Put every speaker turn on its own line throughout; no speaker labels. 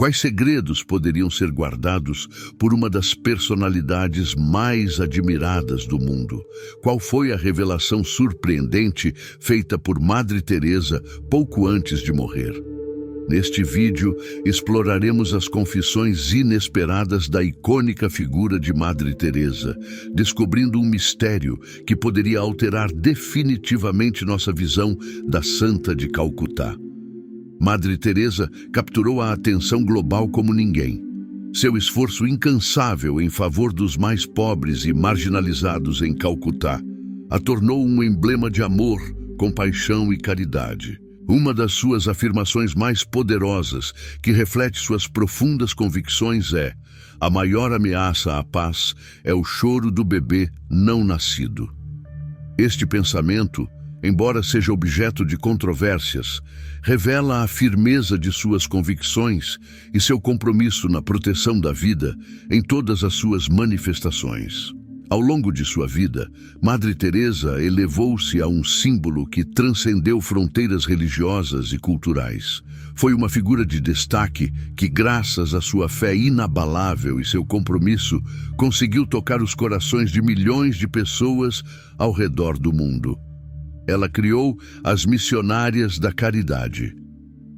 Quais segredos poderiam ser guardados por uma das personalidades mais admiradas do mundo? Qual foi a revelação surpreendente feita por Madre Teresa pouco antes de morrer? Neste vídeo, exploraremos as confissões inesperadas da icônica figura de Madre Teresa, descobrindo um mistério que poderia alterar definitivamente nossa visão da Santa de Calcutá. Madre Teresa capturou a atenção global como ninguém. Seu esforço incansável em favor dos mais pobres e marginalizados em Calcutá a tornou um emblema de amor, compaixão e caridade. Uma das suas afirmações mais poderosas, que reflete suas profundas convicções, é: a maior ameaça à paz é o choro do bebê não nascido. Este pensamento, embora seja objeto de controvérsias, revela a firmeza de suas convicções e seu compromisso na proteção da vida em todas as suas manifestações. Ao longo de sua vida, Madre Teresa elevou-se a um símbolo que transcendeu fronteiras religiosas e culturais. Foi uma figura de destaque que, graças à sua fé inabalável e seu compromisso, conseguiu tocar os corações de milhões de pessoas ao redor do mundo. Ela criou as Missionárias da Caridade,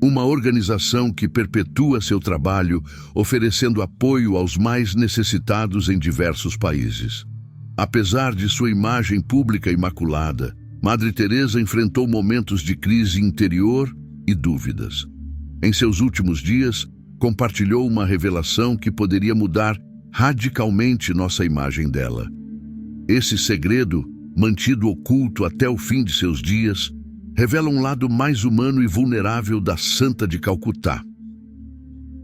uma organização que perpetua seu trabalho, oferecendo apoio aos mais necessitados em diversos países. Apesar de sua imagem pública imaculada, Madre Teresa enfrentou momentos de crise interior e dúvidas. Em seus últimos dias, compartilhou uma revelação que poderia mudar radicalmente nossa imagem dela. Esse segredo, mantido oculto até o fim de seus dias, revela um lado mais humano e vulnerável da Santa de Calcutá.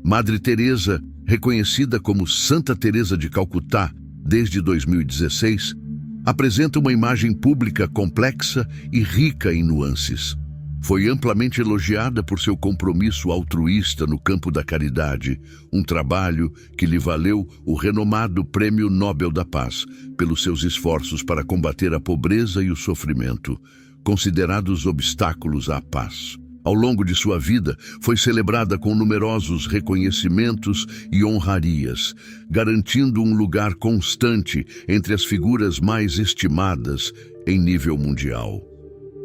Madre Teresa, reconhecida como Santa Teresa de Calcutá desde 2016, apresenta uma imagem pública complexa e rica em nuances. Foi amplamente elogiada por seu compromisso altruísta no campo da caridade, um trabalho que lhe valeu o renomado Prêmio Nobel da Paz pelos seus esforços para combater a pobreza e o sofrimento, considerados obstáculos à paz. Ao longo de sua vida, foi celebrada com numerosos reconhecimentos e honrarias, garantindo um lugar constante entre as figuras mais estimadas em nível mundial.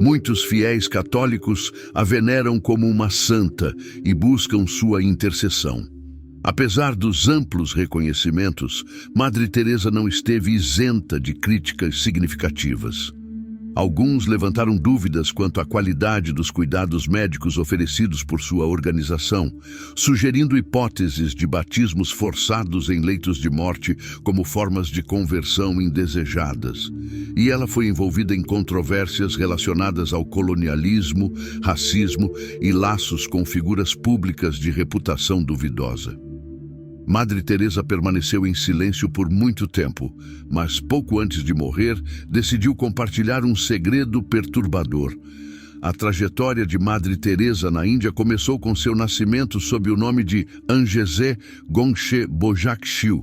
Muitos fiéis católicos a veneram como uma santa e buscam sua intercessão. Apesar dos amplos reconhecimentos, Madre Teresa não esteve isenta de críticas significativas. Alguns levantaram dúvidas quanto à qualidade dos cuidados médicos oferecidos por sua organização, sugerindo hipóteses de batismos forçados em leitos de morte como formas de conversão indesejadas. E ela foi envolvida em controvérsias relacionadas ao colonialismo, racismo e laços com figuras públicas de reputação duvidosa. Madre Teresa permaneceu em silêncio por muito tempo, mas pouco antes de morrer, decidiu compartilhar um segredo perturbador. A trajetória de Madre Teresa na Índia começou com seu nascimento sob o nome de Angeze Gongshe Bojakshiu.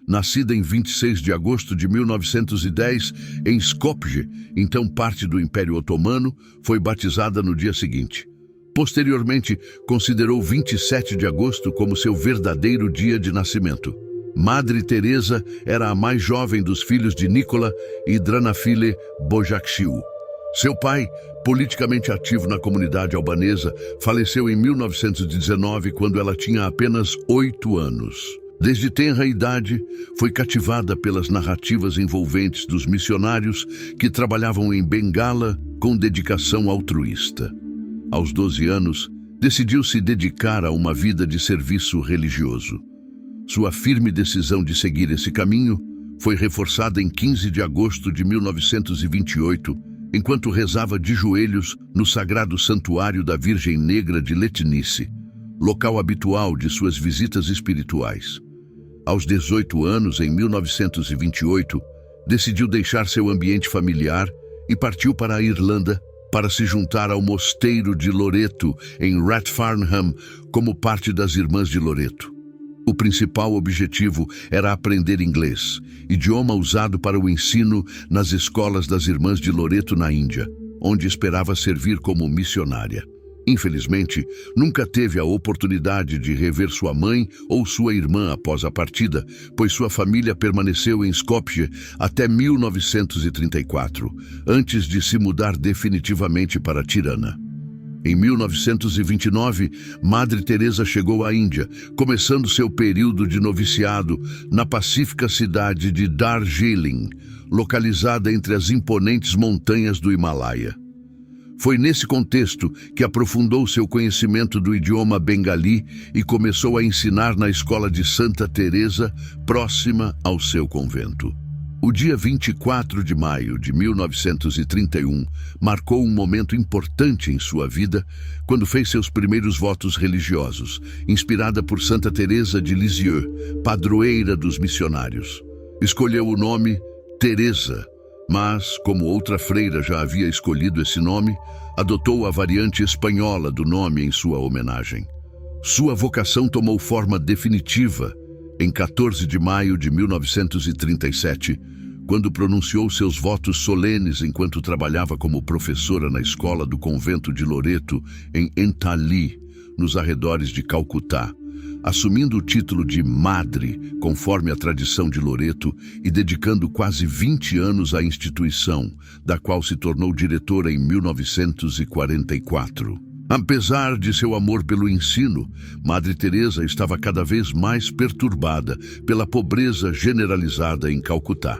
Nascida em 26 de agosto de 1910 em Skopje, então parte do Império Otomano, foi batizada no dia seguinte. Posteriormente, considerou 27 de agosto como seu verdadeiro dia de nascimento. Madre Teresa era a mais jovem dos filhos de Nicola e Dranafile Bojakshiu. Seu pai, politicamente ativo na comunidade albanesa, faleceu em 1919, quando ela tinha apenas 8 anos. Desde tenra idade, foi cativada pelas narrativas envolventes dos missionários que trabalhavam em Bengala com dedicação altruísta. Aos 12 anos, decidiu se dedicar a uma vida de serviço religioso. Sua firme decisão de seguir esse caminho foi reforçada em 15 de agosto de 1928, enquanto rezava de joelhos no sagrado santuário da Virgem Negra de Letnice, local habitual de suas visitas espirituais. Aos 18 anos, em 1928, decidiu deixar seu ambiente familiar e partiu para a Irlanda para se juntar ao mosteiro de Loreto, em Rathfarnham, como parte das Irmãs de Loreto. O principal objetivo era aprender inglês, idioma usado para o ensino nas escolas das Irmãs de Loreto na Índia, onde esperava servir como missionária. Infelizmente, nunca teve a oportunidade de rever sua mãe ou sua irmã após a partida, pois sua família permaneceu em Skopje até 1934, antes de se mudar definitivamente para Tirana. Em 1929, Madre Teresa chegou à Índia, começando seu período de noviciado na pacífica cidade de Darjeeling, localizada entre as imponentes montanhas do Himalaia. Foi nesse contexto que aprofundou seu conhecimento do idioma bengali e começou a ensinar na escola de Santa Teresa, próxima ao seu convento. O dia 24 de maio de 1931 marcou um momento importante em sua vida, quando fez seus primeiros votos religiosos, inspirada por Santa Teresa de Lisieux, padroeira dos missionários. Escolheu o nome Teresa, mas, como outra freira já havia escolhido esse nome, adotou a variante espanhola do nome em sua homenagem. Sua vocação tomou forma definitiva em 14 de maio de 1937, quando pronunciou seus votos solenes enquanto trabalhava como professora na escola do convento de Loreto, em Entali, nos arredores de Calcutá, assumindo o título de Madre, conforme a tradição de Loreto, e dedicando quase 20 anos à instituição, da qual se tornou diretora em 1944. Apesar de seu amor pelo ensino, Madre Teresa estava cada vez mais perturbada pela pobreza generalizada em Calcutá.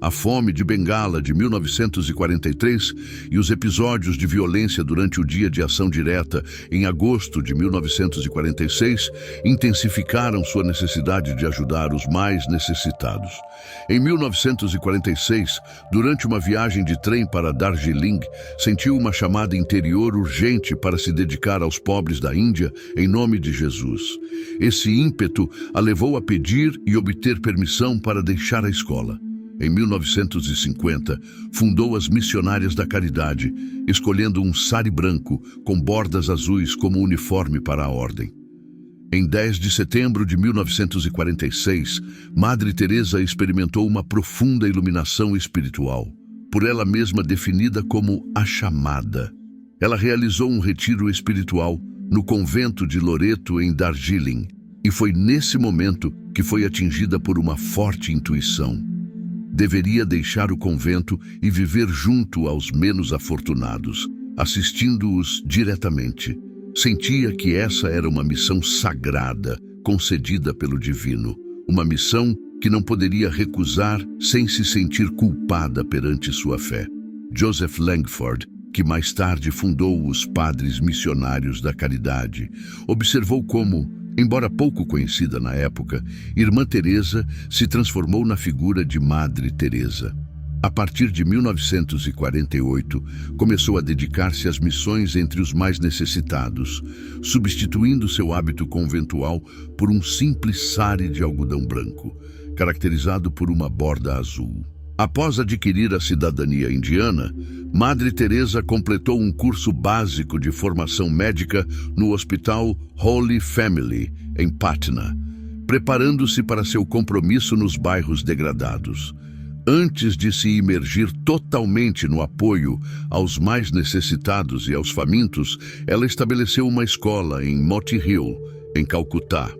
A fome de Bengala de 1943 e os episódios de violência durante o Dia de Ação Direta em agosto de 1946 intensificaram sua necessidade de ajudar os mais necessitados. Em 1946, durante uma viagem de trem para Darjeeling, sentiu uma chamada interior urgente para se dedicar aos pobres da Índia em nome de Jesus. Esse ímpeto a levou a pedir e obter permissão para deixar a escola. Em 1950, fundou as Missionárias da Caridade, escolhendo um sari branco com bordas azuis como uniforme para a ordem. Em 10 de setembro de 1946, Madre Teresa experimentou uma profunda iluminação espiritual, por ela mesma definida como a chamada. Ela realizou um retiro espiritual no convento de Loreto, em Darjeeling, e foi nesse momento que foi atingida por uma forte intuição. Deveria deixar o convento e viver junto aos menos afortunados, assistindo-os diretamente. Sentia que essa era uma missão sagrada, concedida pelo Divino, uma missão que não poderia recusar sem se sentir culpada perante sua fé. Joseph Langford, que mais tarde fundou os Padres Missionários da Caridade, observou como, embora pouco conhecida na época, Irmã Teresa se transformou na figura de Madre Teresa. A partir de 1948, começou a dedicar-se às missões entre os mais necessitados, substituindo seu hábito conventual por um simples sari de algodão branco, caracterizado por uma borda azul. Após adquirir a cidadania indiana, Madre Teresa completou um curso básico de formação médica no Hospital Holy Family, em Patna, preparando-se para seu compromisso nos bairros degradados. Antes de se imergir totalmente no apoio aos mais necessitados e aos famintos, ela estabeleceu uma escola em Moti Hill, em Calcutá.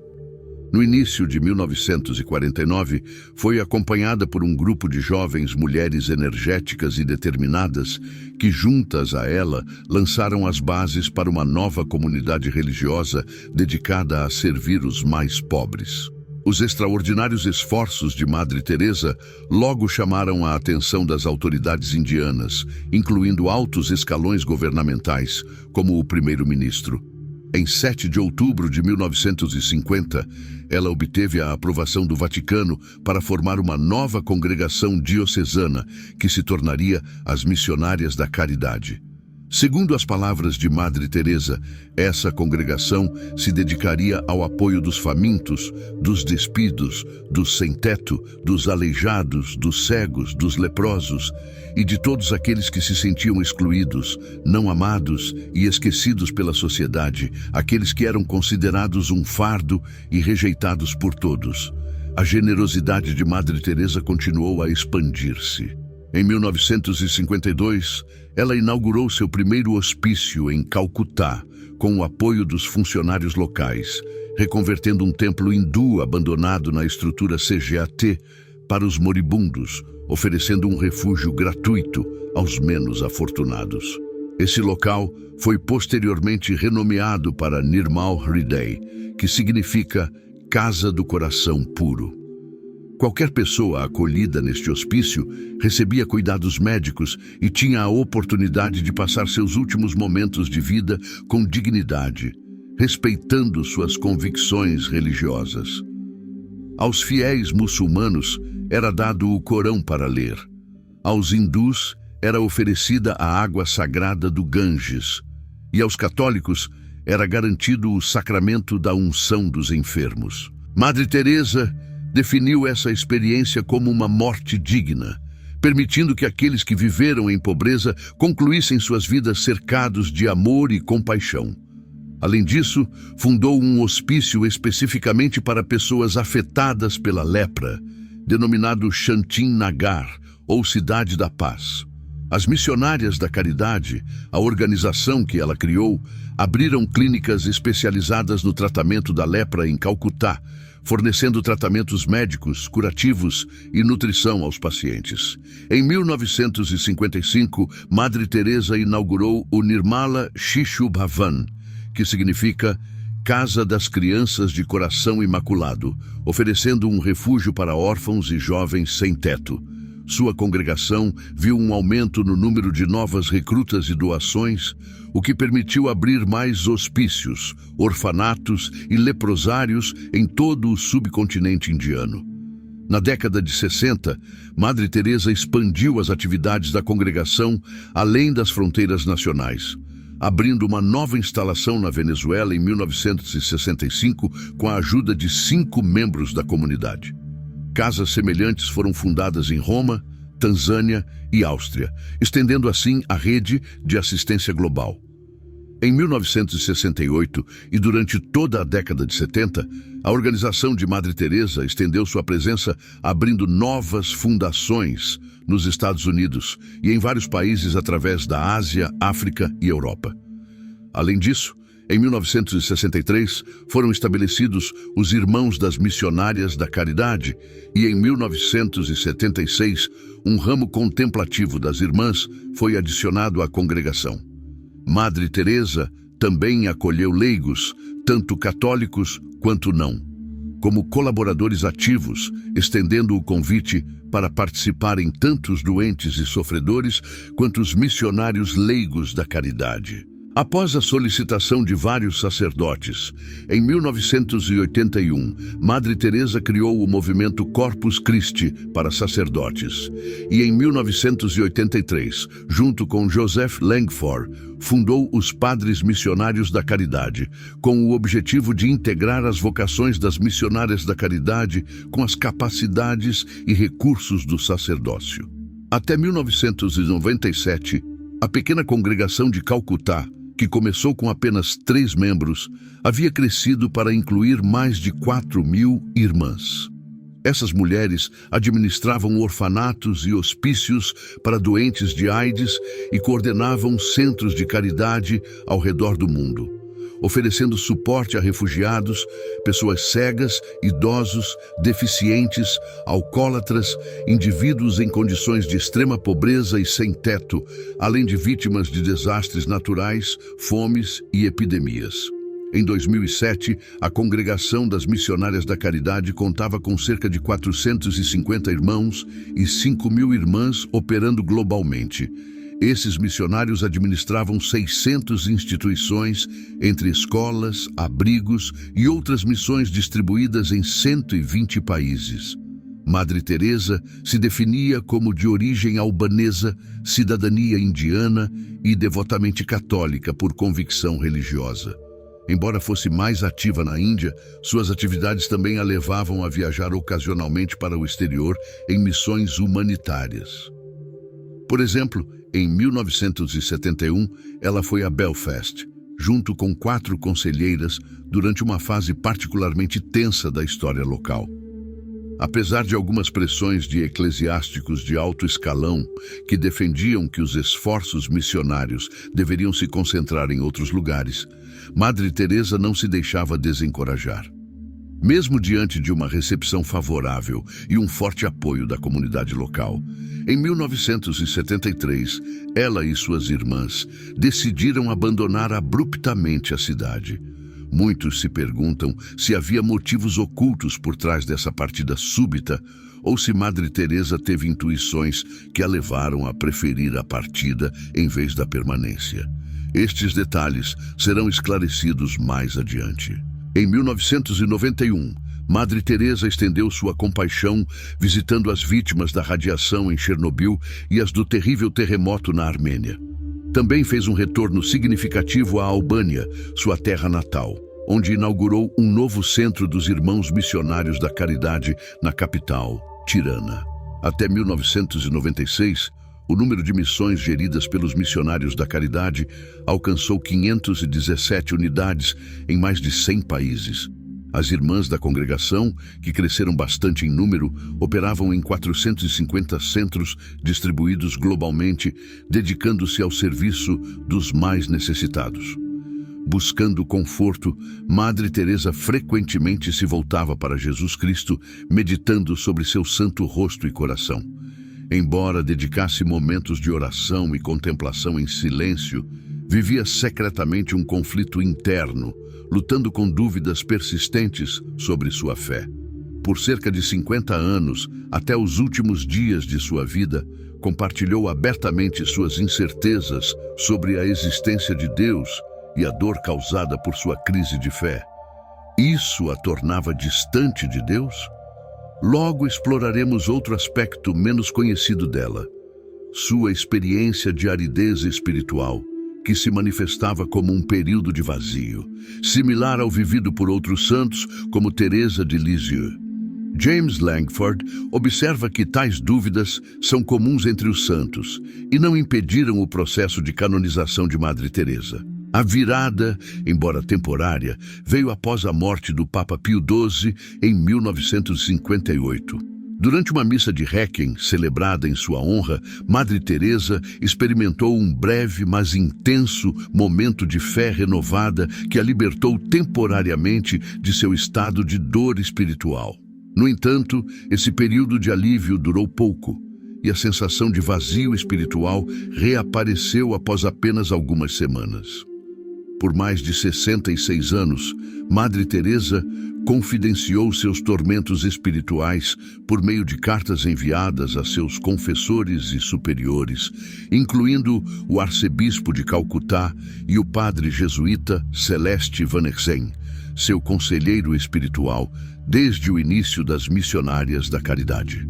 No início de 1949, foi acompanhada por um grupo de jovens mulheres energéticas e determinadas que, juntas a ela, lançaram as bases para uma nova comunidade religiosa dedicada a servir os mais pobres. Os extraordinários esforços de Madre Teresa logo chamaram a atenção das autoridades indianas, incluindo altos escalões governamentais, como o primeiro-ministro. Em 7 de outubro de 1950, ela obteve a aprovação do Vaticano para formar uma nova congregação diocesana, que se tornaria as Missionárias da Caridade. Segundo as palavras de Madre Teresa, essa congregação se dedicaria ao apoio dos famintos, dos despidos, dos sem-teto, dos aleijados, dos cegos, dos leprosos e de todos aqueles que se sentiam excluídos, não amados e esquecidos pela sociedade, aqueles que eram considerados um fardo e rejeitados por todos. A generosidade de Madre Teresa continuou a expandir-se. Em 1952, ela inaugurou seu primeiro hospício em Calcutá, com o apoio dos funcionários locais, reconvertendo um templo hindu abandonado na estrutura CGAT para os moribundos, oferecendo um refúgio gratuito aos menos afortunados. Esse local foi posteriormente renomeado para Nirmal Hriday, que significa Casa do Coração Puro. Qualquer pessoa acolhida neste hospício recebia cuidados médicos e tinha a oportunidade de passar seus últimos momentos de vida com dignidade, respeitando suas convicções religiosas. Aos fiéis muçulmanos era dado o Corão para ler. Aos hindus era oferecida a água sagrada do Ganges. E aos católicos era garantido o sacramento da unção dos enfermos. Madre Teresa definiu essa experiência como uma morte digna, permitindo que aqueles que viveram em pobreza concluíssem suas vidas cercados de amor e compaixão. Além disso, fundou um hospício especificamente para pessoas afetadas pela lepra, denominado Shantin Nagar, ou Cidade da Paz. As missionárias da caridade, a organização que ela criou, abriram clínicas especializadas no tratamento da lepra em Calcutá, fornecendo tratamentos médicos, curativos e nutrição aos pacientes. Em 1955, Madre Teresa inaugurou o Nirmala Shishu Bhavan, que significa Casa das Crianças de Coração Imaculado, oferecendo um refúgio para órfãos e jovens sem teto. Sua congregação viu um aumento no número de novas recrutas e doações, o que permitiu abrir mais hospícios, orfanatos e leprosários em todo o subcontinente indiano. Na década de 60, Madre Teresa expandiu as atividades da congregação além das fronteiras nacionais, abrindo uma nova instalação na Venezuela em 1965 com a ajuda de 5 membros da comunidade. Casas semelhantes foram fundadas em Roma, Tanzânia e Áustria, estendendo assim a rede de assistência global. Em 1968 e durante toda a década de 70, a organização de Madre Teresa estendeu sua presença abrindo novas fundações nos Estados Unidos e em vários países através da Ásia, África e Europa. Além disso, em 1963, foram estabelecidos os Irmãos das Missionárias da Caridade e em 1976, um ramo contemplativo das Irmãs foi adicionado à congregação. Madre Teresa também acolheu leigos, tanto católicos quanto não, como colaboradores ativos, estendendo o convite para participarem tanto os doentes e sofredores quanto os missionários leigos da caridade. Após a solicitação de vários sacerdotes, em 1981, Madre Teresa criou o movimento Corpus Christi para sacerdotes e em 1983, junto com Joseph Langford, fundou os Padres Missionários da Caridade, com o objetivo de integrar as vocações das missionárias da caridade com as capacidades e recursos do sacerdócio. Até 1997, a pequena congregação de Calcutá, que começou com apenas 3 membros, havia crescido para incluir mais de 4.000 irmãs. Essas mulheres administravam orfanatos e hospícios para doentes de AIDS e coordenavam centros de caridade ao redor do mundo, oferecendo suporte a refugiados, pessoas cegas, idosos, deficientes, alcoólatras, indivíduos em condições de extrema pobreza e sem teto, além de vítimas de desastres naturais, fomes e epidemias. Em 2007, a Congregação das Missionárias da Caridade contava com cerca de 450 irmãos e 5.000 irmãs operando globalmente. Esses missionários administravam 600 instituições, entre escolas, abrigos e outras missões distribuídas em 120 países. Madre Teresa se definia como de origem albanesa, cidadania indiana e devotamente católica por convicção religiosa. Embora fosse mais ativa na Índia, suas atividades também a levavam a viajar ocasionalmente para o exterior em missões humanitárias. Por exemplo, em 1971, ela foi a Belfast, junto com 4 conselheiras, durante uma fase particularmente tensa da história local. Apesar de algumas pressões de eclesiásticos de alto escalão que defendiam que os esforços missionários deveriam se concentrar em outros lugares, Madre Teresa não se deixava desencorajar. Mesmo diante de uma recepção favorável e um forte apoio da comunidade local, em 1973, ela e suas irmãs decidiram abandonar abruptamente a cidade. Muitos se perguntam se havia motivos ocultos por trás dessa partida súbita ou se Madre Teresa teve intuições que a levaram a preferir a partida em vez da permanência. Estes detalhes serão esclarecidos mais adiante. Em 1991, Madre Teresa estendeu sua compaixão visitando as vítimas da radiação em Chernobyl e as do terrível terremoto na Armênia. Também fez um retorno significativo à Albânia, sua terra natal, onde inaugurou um novo centro dos Irmãos Missionários da Caridade na capital, Tirana. Até 1996, o número de missões geridas pelos missionários da caridade alcançou 517 unidades em mais de 100 países. As irmãs da congregação, que cresceram bastante em número, operavam em 450 centros distribuídos globalmente, dedicando-se ao serviço dos mais necessitados. Buscando conforto, Madre Teresa frequentemente se voltava para Jesus Cristo, meditando sobre seu santo rosto e coração. Embora dedicasse momentos de oração e contemplação em silêncio, vivia secretamente um conflito interno, lutando com dúvidas persistentes sobre sua fé. Por cerca de 50 anos, até os últimos dias de sua vida, compartilhou abertamente suas incertezas sobre a existência de Deus e a dor causada por sua crise de fé. Isso a tornava distante de Deus? Logo exploraremos outro aspecto menos conhecido dela, sua experiência de aridez espiritual, que se manifestava como um período de vazio, similar ao vivido por outros santos como Teresa de Lisieux. James Langford observa que tais dúvidas são comuns entre os santos e não impediram o processo de canonização de Madre Teresa. A virada, embora temporária, veio após a morte do Papa Pio XII em 1958. Durante uma missa de Requiem celebrada em sua honra, Madre Teresa experimentou um breve, mas intenso momento de fé renovada que a libertou temporariamente de seu estado de dor espiritual. No entanto, esse período de alívio durou pouco, e a sensação de vazio espiritual reapareceu após apenas algumas semanas. Por mais de 66 anos, Madre Teresa confidenciou seus tormentos espirituais por meio de cartas enviadas a seus confessores e superiores, incluindo o arcebispo de Calcutá e o padre jesuíta Celeste Van Herzen, seu conselheiro espiritual desde o início das missionárias da caridade.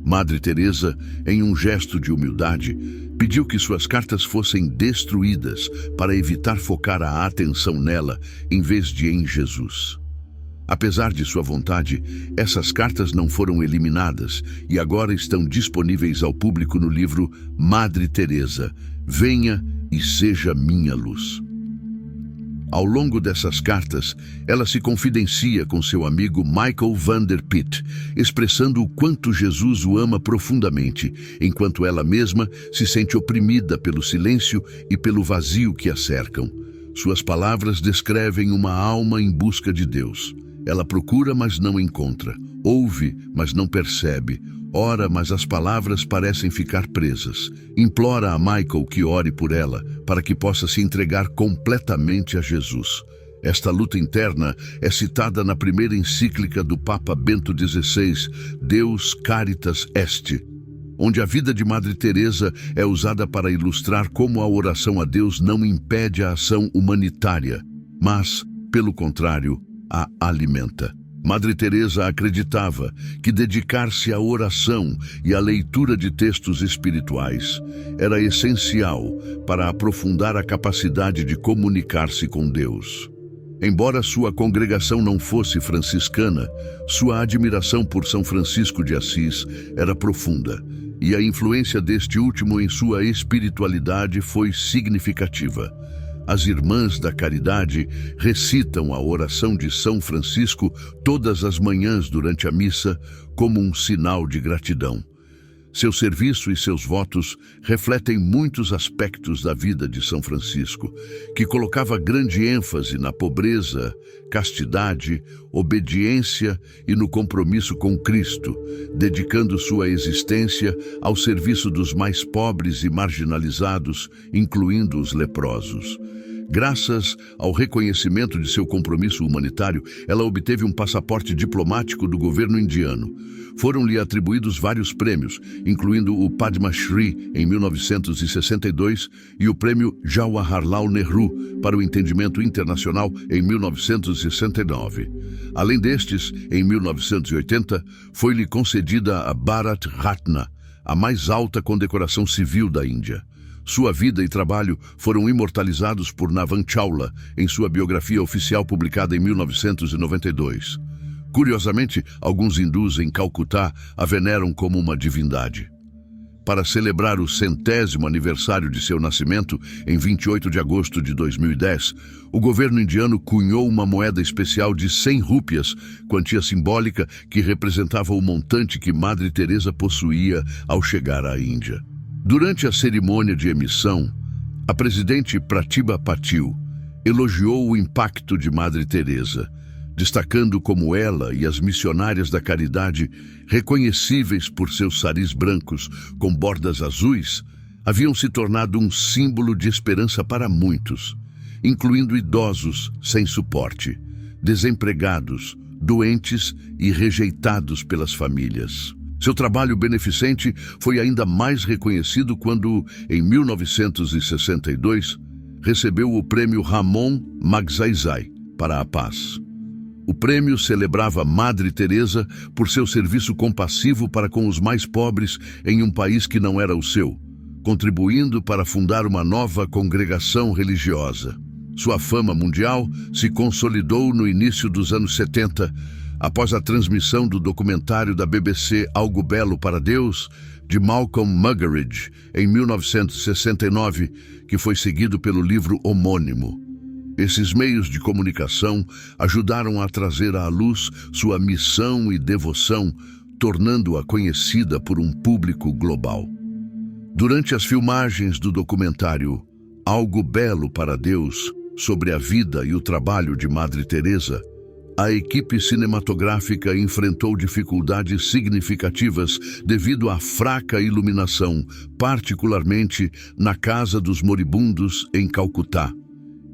Madre Teresa, em um gesto de humildade, pediu que suas cartas fossem destruídas para evitar focar a atenção nela em vez de em Jesus. Apesar de sua vontade, essas cartas não foram eliminadas e agora estão disponíveis ao público no livro Madre Teresa, Venha e Seja Minha Luz. Ao longo dessas cartas, ela se confidencia com seu amigo Michael van der Pitt, expressando o quanto Jesus o ama profundamente, enquanto ela mesma se sente oprimida pelo silêncio e pelo vazio que a cercam. Suas palavras descrevem uma alma em busca de Deus. Ela procura, mas não encontra. Ouve, mas não percebe. Ora, mas as palavras parecem ficar presas. Implora a Michael que ore por ela, para que possa se entregar completamente a Jesus. Esta luta interna é citada na primeira encíclica do Papa Bento XVI, Deus Caritas Est, onde a vida de Madre Teresa é usada para ilustrar como a oração a Deus não impede a ação humanitária, mas, pelo contrário, a alimenta. Madre Teresa acreditava que dedicar-se à oração e à leitura de textos espirituais era essencial para aprofundar a capacidade de comunicar-se com Deus. Embora sua congregação não fosse franciscana, sua admiração por São Francisco de Assis era profunda, e a influência deste último em sua espiritualidade foi significativa. as Irmãs da Caridade recitam a oração de São Francisco todas as manhãs durante a missa como um sinal de gratidão. Seu serviço e seus votos refletem muitos aspectos da vida de São Francisco, que colocava grande ênfase na pobreza, castidade, obediência e no compromisso com Cristo, dedicando sua existência ao serviço dos mais pobres e marginalizados, incluindo os leprosos. Graças ao reconhecimento de seu compromisso humanitário, ela obteve um passaporte diplomático do governo indiano. Foram-lhe atribuídos vários prêmios, incluindo o Padma Shri em 1962 e o prêmio Jawaharlal Nehru para o Entendimento Internacional em 1969. Além destes, em 1980, foi-lhe concedida a Bharat Ratna, a mais alta condecoração civil da Índia. Sua vida e trabalho foram imortalizados por Navan Chawla em sua biografia oficial publicada em 1992. Curiosamente, alguns hindus em Calcutá a veneram como uma divindade. Para celebrar o 100º aniversário de seu nascimento, em 28 de agosto de 2010, o governo indiano cunhou uma moeda especial de 100 rúpias, quantia simbólica que representava o montante que Madre Teresa possuía ao chegar à Índia. Durante a cerimônia de emissão, a presidente Pratibha Patil elogiou o impacto de Madre Teresa, destacando como ela e as missionárias da caridade, reconhecíveis por seus saris brancos com bordas azuis, haviam se tornado um símbolo de esperança para muitos, incluindo idosos sem suporte, desempregados, doentes e rejeitados pelas famílias. Seu trabalho beneficente foi ainda mais reconhecido quando, em 1962, recebeu o prêmio Ramon Magsaysay para a paz. O prêmio celebrava Madre Teresa por seu serviço compassivo para com os mais pobres em um país que não era o seu, contribuindo para fundar uma nova congregação religiosa. Sua fama mundial se consolidou no início dos anos 70, após a transmissão do documentário da BBC Algo Belo para Deus, de Malcolm Muggeridge, em 1969, que foi seguido pelo livro homônimo. Esses meios de comunicação ajudaram a trazer à luz sua missão e devoção, tornando-a conhecida por um público global. Durante as filmagens do documentário Algo Belo para Deus, sobre a vida e o trabalho de Madre Teresa, a equipe cinematográfica enfrentou dificuldades significativas devido à fraca iluminação, particularmente na Casa dos Moribundos, em Calcutá.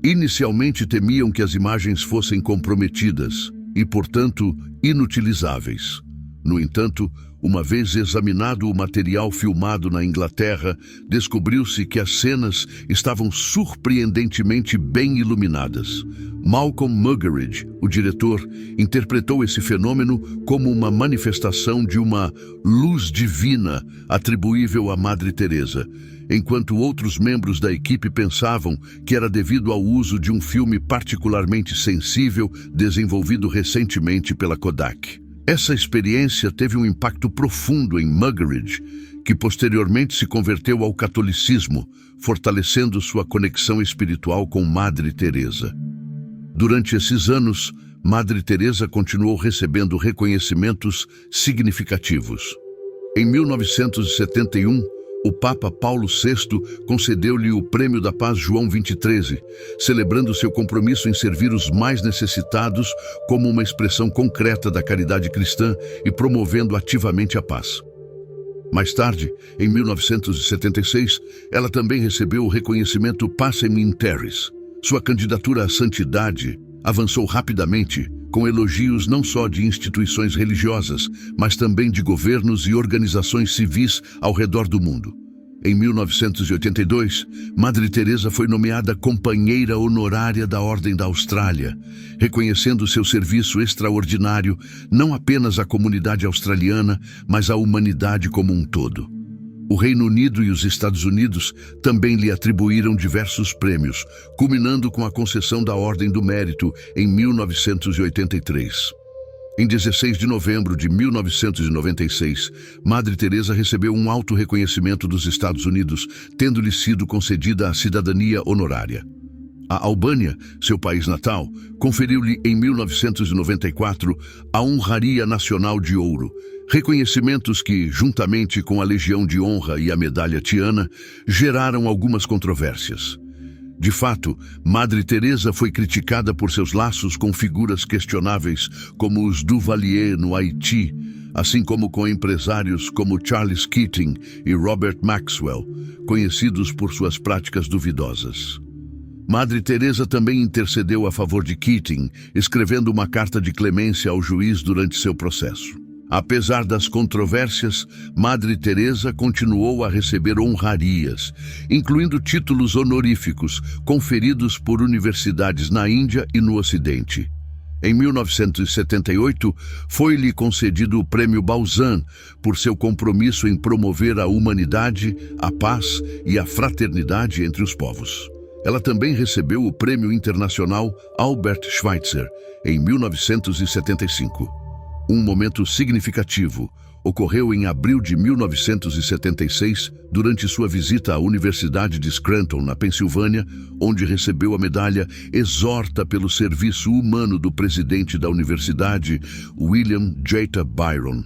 Inicialmente temiam que as imagens fossem comprometidas e, portanto, inutilizáveis. No entanto, uma vez examinado o material filmado na Inglaterra, descobriu-se que as cenas estavam surpreendentemente bem iluminadas. Malcolm Muggeridge, o diretor, interpretou esse fenômeno como uma manifestação de uma luz divina atribuível a Madre Teresa, enquanto outros membros da equipe pensavam que era devido ao uso de um filme particularmente sensível desenvolvido recentemente pela Kodak. Essa experiência teve um impacto profundo em Muggeridge, que posteriormente se converteu ao catolicismo, fortalecendo sua conexão espiritual com Madre Teresa. Durante esses anos, Madre Teresa continuou recebendo reconhecimentos significativos. Em 1971, o Papa Paulo VI concedeu-lhe o Prêmio da Paz João 23, celebrando seu compromisso em servir os mais necessitados como uma expressão concreta da caridade cristã e promovendo ativamente a paz. Mais tarde, em 1976, ela também recebeu o reconhecimento Pacem in Terris. Sua candidatura à santidade avançou rapidamente, com elogios não só de instituições religiosas, mas também de governos e organizações civis ao redor do mundo. Em 1982, Madre Teresa foi nomeada Companheira Honorária da Ordem da Austrália, reconhecendo seu serviço extraordinário não apenas à comunidade australiana, mas à humanidade como um todo. O Reino Unido e os Estados Unidos também lhe atribuíram diversos prêmios, culminando com a concessão da Ordem do Mérito em 1983. Em 16 de novembro de 1996, Madre Teresa recebeu um alto reconhecimento dos Estados Unidos, tendo-lhe sido concedida a cidadania honorária. A Albânia, seu país natal, conferiu-lhe em 1994 a Honraria Nacional de Ouro, reconhecimentos que, juntamente com a Legião de Honra e a Medalha Tiana, geraram algumas controvérsias. De fato, Madre Teresa foi criticada por seus laços com figuras questionáveis como os Duvalier no Haiti, assim como com empresários como Charles Keating e Robert Maxwell, conhecidos por suas práticas duvidosas. Madre Teresa também intercedeu a favor de Keating, escrevendo uma carta de clemência ao juiz durante seu processo. Apesar das controvérsias, Madre Teresa continuou a receber honrarias, incluindo títulos honoríficos conferidos por universidades na Índia e no Ocidente. Em 1978, foi-lhe concedido o Prêmio Balzan por seu compromisso em promover a humanidade, a paz e a fraternidade entre os povos. Ela também recebeu o Prêmio Internacional Albert Schweitzer em 1975. Um momento significativo ocorreu em abril de 1976, durante sua visita à Universidade de Scranton, na Pensilvânia, onde recebeu a medalha Exorta pelo Serviço Humano do presidente da universidade, William J. Byron.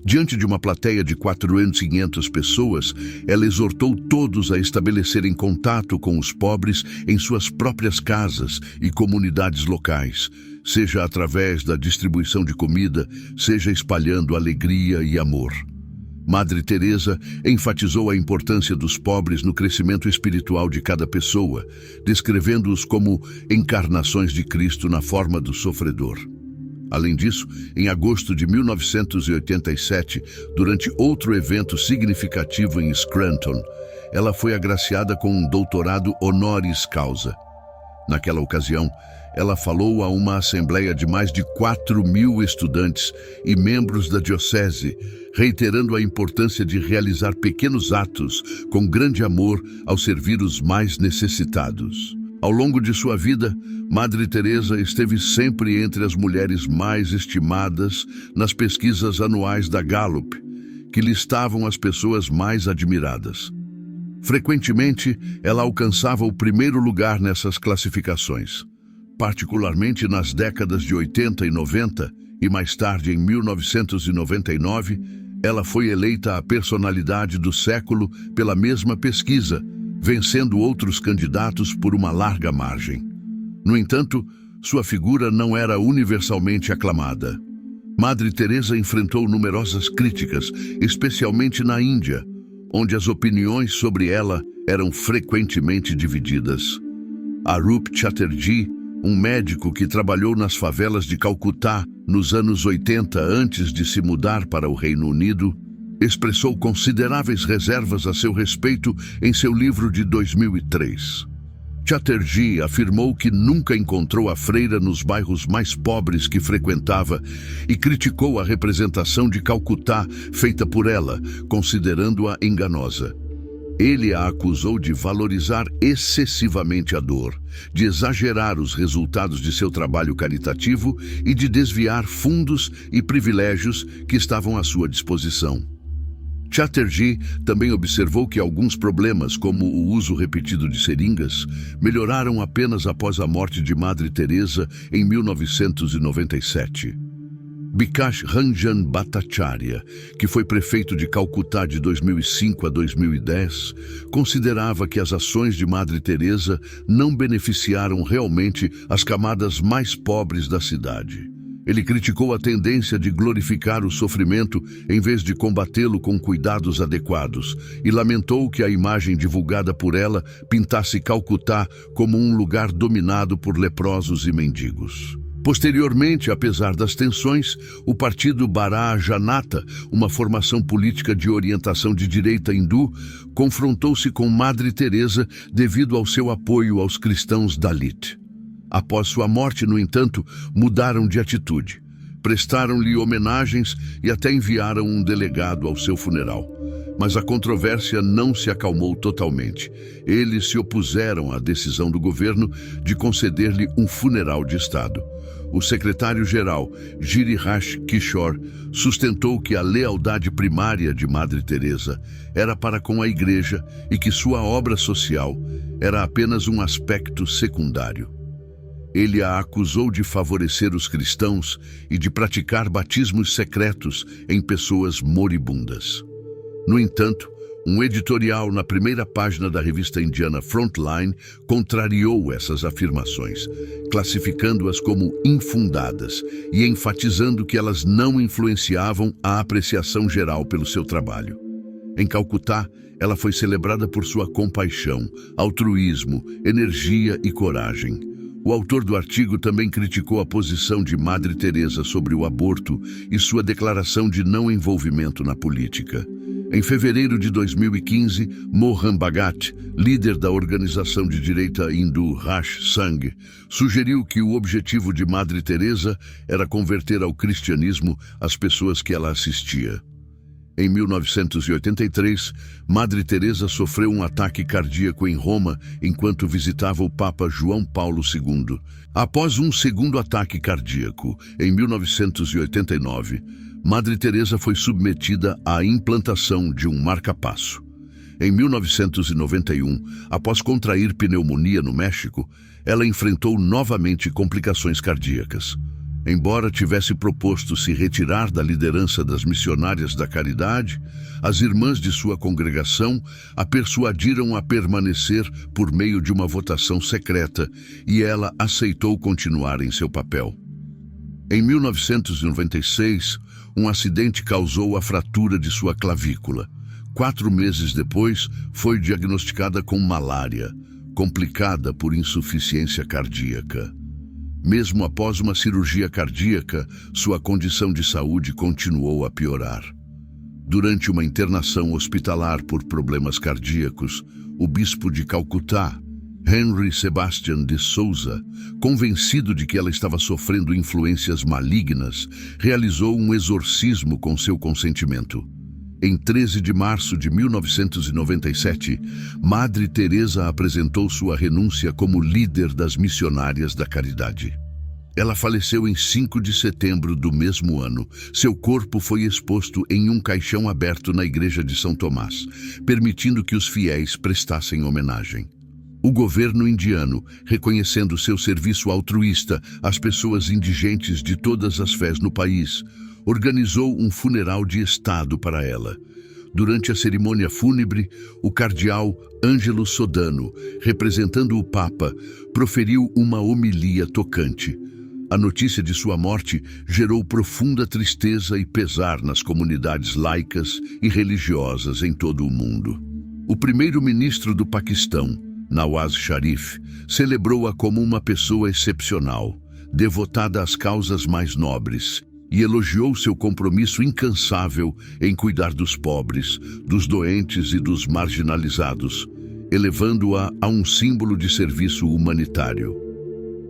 Diante de uma plateia de 4.500 pessoas, ela exortou todos a estabelecerem contato com os pobres em suas próprias casas e comunidades locais, seja através da distribuição de comida, seja espalhando alegria e amor. Madre Teresa enfatizou a importância dos pobres no crescimento espiritual de cada pessoa, descrevendo-os como encarnações de Cristo na forma do sofredor. Além disso, em agosto de 1987, durante outro evento significativo em Scranton, ela foi agraciada com um doutorado honoris causa. Naquela ocasião, ela falou a uma assembleia de mais de 4.000 estudantes e membros da diocese, reiterando a importância de realizar pequenos atos com grande amor ao servir os mais necessitados. Ao longo de sua vida, Madre Teresa esteve sempre entre as mulheres mais estimadas nas pesquisas anuais da Gallup, que listavam as pessoas mais admiradas. Frequentemente, ela alcançava o primeiro lugar nessas classificações, particularmente nas décadas de 80 e 90, e mais tarde, em 1999, ela foi eleita a personalidade do século pela mesma pesquisa, vencendo outros candidatos por uma larga margem. No entanto, sua figura não era universalmente aclamada. Madre Teresa enfrentou numerosas críticas, especialmente na Índia, onde as opiniões sobre ela eram frequentemente divididas. Arup Chatterjee, um médico que trabalhou nas favelas de Calcutá nos anos 80 antes de se mudar para o Reino Unido, expressou consideráveis reservas a seu respeito em seu livro de 2003. Chatterjee afirmou que nunca encontrou a freira nos bairros mais pobres que frequentava e criticou a representação de Calcutá feita por ela, considerando-a enganosa. Ele a acusou de valorizar excessivamente a dor, de exagerar os resultados de seu trabalho caritativo e de desviar fundos e privilégios que estavam à sua disposição. Chatterjee também observou que alguns problemas, como o uso repetido de seringas, melhoraram apenas após a morte de Madre Teresa em 1997. Bikash Ranjan Bhattacharya, que foi prefeito de Calcutá de 2005 a 2010, considerava que as ações de Madre Teresa não beneficiaram realmente as camadas mais pobres da cidade. Ele criticou a tendência de glorificar o sofrimento em vez de combatê-lo com cuidados adequados e lamentou que a imagem divulgada por ela pintasse Calcutá como um lugar dominado por leprosos e mendigos. Posteriormente, apesar das tensões, o partido Bharatiya Janata, uma formação política de orientação de direita hindu, confrontou-se com Madre Teresa devido ao seu apoio aos cristãos Dalit. Após sua morte, no entanto, mudaram de atitude. Prestaram-lhe homenagens e até enviaram um delegado ao seu funeral. Mas a controvérsia não se acalmou totalmente. Eles se opuseram à decisão do governo de conceder-lhe um funeral de Estado. O secretário-geral, Giriharsh Kishore, sustentou que a lealdade primária de Madre Teresa era para com a Igreja e que sua obra social era apenas um aspecto secundário. Ele a acusou de favorecer os cristãos e de praticar batismos secretos em pessoas moribundas. No entanto, um editorial na primeira página da revista indiana Frontline contrariou essas afirmações, classificando-as como infundadas e enfatizando que elas não influenciavam a apreciação geral pelo seu trabalho. Em Calcutá, ela foi celebrada por sua compaixão, altruísmo, energia e coragem. O autor do artigo também criticou a posição de Madre Teresa sobre o aborto e sua declaração de não envolvimento na política. Em fevereiro de 2015, Mohan Bhagat, líder da organização de direita hindu Rash Sangh, sugeriu que o objetivo de Madre Teresa era converter ao cristianismo as pessoas que ela assistia. Em 1983, Madre Teresa sofreu um ataque cardíaco em Roma enquanto visitava o Papa João Paulo II. Após um segundo ataque cardíaco, em 1989, Madre Teresa foi submetida à implantação de um marca-passo. Em 1991, após contrair pneumonia no México, ela enfrentou novamente complicações cardíacas. Embora tivesse proposto se retirar da liderança das missionárias da caridade, as irmãs de sua congregação a persuadiram a permanecer por meio de uma votação secreta e ela aceitou continuar em seu papel. Em 1996, um acidente causou a fratura de sua clavícula. 4 meses depois, foi diagnosticada com malária, complicada por insuficiência cardíaca. Mesmo após uma cirurgia cardíaca, sua condição de saúde continuou a piorar. Durante uma internação hospitalar por problemas cardíacos, o bispo de Calcutá, Henry Sebastian de Souza, convencido de que ela estava sofrendo influências malignas, realizou um exorcismo com seu consentimento. Em 13 de março de 1997, Madre Teresa apresentou sua renúncia como líder das missionárias da caridade. Ela faleceu em 5 de setembro do mesmo ano. Seu corpo foi exposto em um caixão aberto na igreja de São Tomás, permitindo que os fiéis prestassem homenagem. O governo indiano, reconhecendo seu serviço altruísta às pessoas indigentes de todas as fés no país, organizou um funeral de Estado para ela. Durante a cerimônia fúnebre, o cardeal Ângelo Sodano, representando o Papa, proferiu uma homilia tocante. A notícia de sua morte gerou profunda tristeza e pesar nas comunidades laicas e religiosas em todo o mundo. O primeiro-ministro do Paquistão, Nawaz Sharif, celebrou-a como uma pessoa excepcional, devotada às causas mais nobres, e elogiou seu compromisso incansável em cuidar dos pobres, dos doentes e dos marginalizados, elevando-a a um símbolo de serviço humanitário.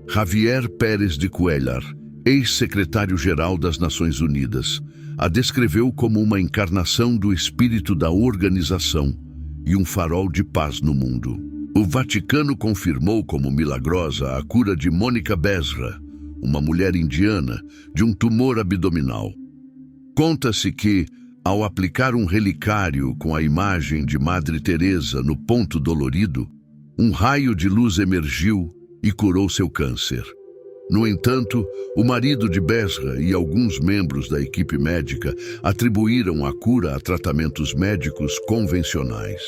Javier Pérez de Cuéllar, ex-secretário-geral das Nações Unidas, a descreveu como uma encarnação do espírito da organização e um farol de paz no mundo. O Vaticano confirmou como milagrosa a cura de Mônica Besra, uma mulher indiana, de um tumor abdominal. Conta-se que, ao aplicar um relicário com a imagem de Madre Teresa no ponto dolorido, um raio de luz emergiu e curou seu câncer. No entanto, o marido de Besra e alguns membros da equipe médica atribuíram a cura a tratamentos médicos convencionais.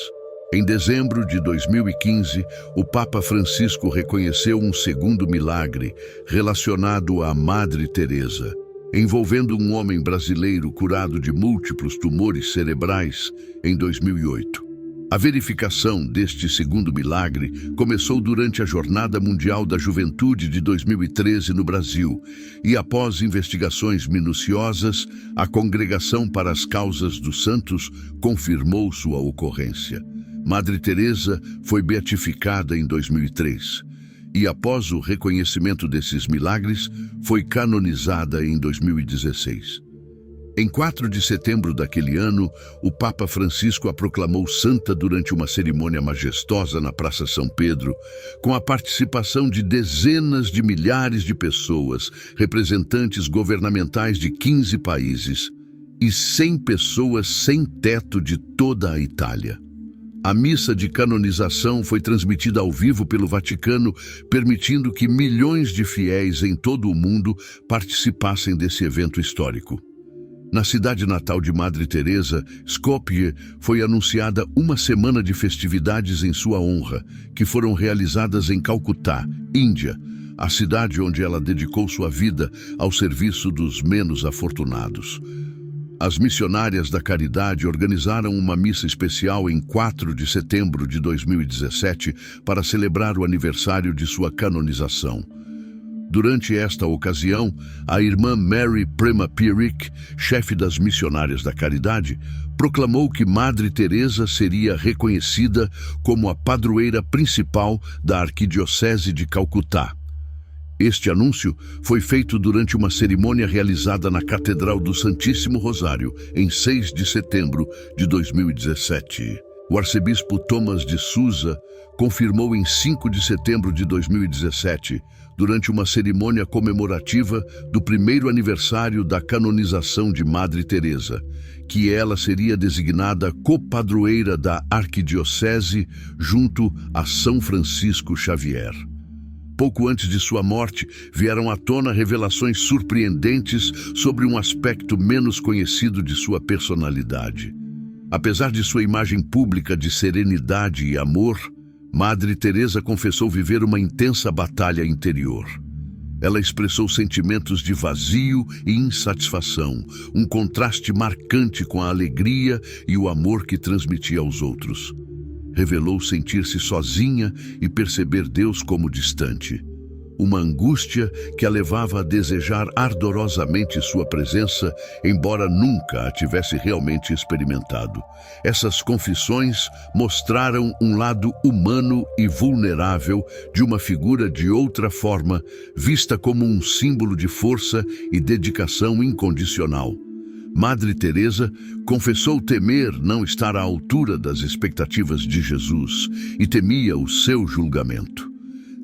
Em dezembro de 2015, o Papa Francisco reconheceu um segundo milagre relacionado à Madre Teresa, envolvendo um homem brasileiro curado de múltiplos tumores cerebrais em 2008. A verificação deste segundo milagre começou durante a Jornada Mundial da Juventude de 2013 no Brasil e, após investigações minuciosas, a Congregação para as Causas dos Santos confirmou sua ocorrência. Madre Teresa foi beatificada em 2003 e, após o reconhecimento desses milagres, foi canonizada em 2016. Em 4 de setembro daquele ano, o Papa Francisco a proclamou santa durante uma cerimônia majestosa na Praça São Pedro, com a participação de dezenas de milhares de pessoas, representantes governamentais de 15 países e 100 pessoas sem teto de toda a Itália. A missa de canonização foi transmitida ao vivo pelo Vaticano, permitindo que milhões de fiéis em todo o mundo participassem desse evento histórico. Na cidade natal de Madre Teresa, Skopje, foi anunciada uma semana de festividades em sua honra, que foram realizadas em Calcutá, Índia, a cidade onde ela dedicou sua vida ao serviço dos menos afortunados. As missionárias da caridade organizaram uma missa especial em 4 de setembro de 2017 para celebrar o aniversário de sua canonização. Durante esta ocasião, a irmã Mary Prema Pirik, chefe das missionárias da caridade, proclamou que Madre Teresa seria reconhecida como a padroeira principal da Arquidiocese de Calcutá. Este anúncio foi feito durante uma cerimônia realizada na Catedral do Santíssimo Rosário, em 6 de setembro de 2017. O arcebispo Thomas de Souza confirmou em 5 de setembro de 2017, durante uma cerimônia comemorativa do primeiro aniversário da canonização de Madre Teresa, que ela seria designada copadroeira da Arquidiocese junto a São Francisco Xavier. Pouco antes de sua morte, vieram à tona revelações surpreendentes sobre um aspecto menos conhecido de sua personalidade. Apesar de sua imagem pública de serenidade e amor, Madre Teresa confessou viver uma intensa batalha interior. Ela expressou sentimentos de vazio e insatisfação, um contraste marcante com a alegria e o amor que transmitia aos outros. Revelou sentir-se sozinha e perceber Deus como distante. Uma angústia que a levava a desejar ardorosamente sua presença, embora nunca a tivesse realmente experimentado. Essas confissões mostraram um lado humano e vulnerável de uma figura de outra forma, vista como um símbolo de força e dedicação incondicional. Madre Teresa confessou temer não estar à altura das expectativas de Jesus e temia o seu julgamento.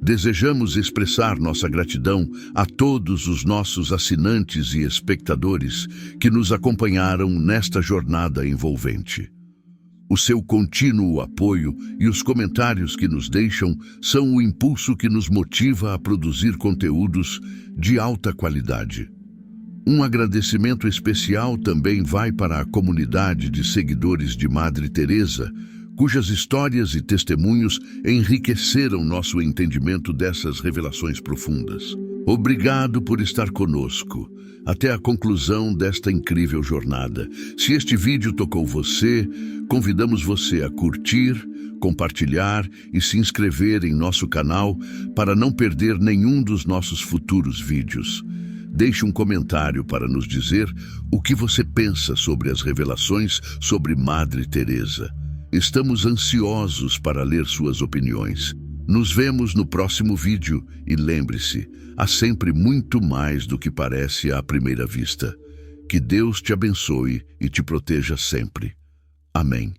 Desejamos expressar nossa gratidão a todos os nossos assinantes e espectadores que nos acompanharam nesta jornada envolvente. O seu contínuo apoio e os comentários que nos deixam são o impulso que nos motiva a produzir conteúdos de alta qualidade. Um agradecimento especial também vai para a comunidade de seguidores de Madre Teresa, cujas histórias e testemunhos enriqueceram nosso entendimento dessas revelações profundas. Obrigado por estar conosco até a conclusão desta incrível jornada. Se este vídeo tocou você, convidamos você a curtir, compartilhar e se inscrever em nosso canal para não perder nenhum dos nossos futuros vídeos. Deixe um comentário para nos dizer o que você pensa sobre as revelações sobre Madre Teresa. Estamos ansiosos para ler suas opiniões. Nos vemos no próximo vídeo e lembre-se, há sempre muito mais do que parece à primeira vista. Que Deus te abençoe e te proteja sempre. Amém.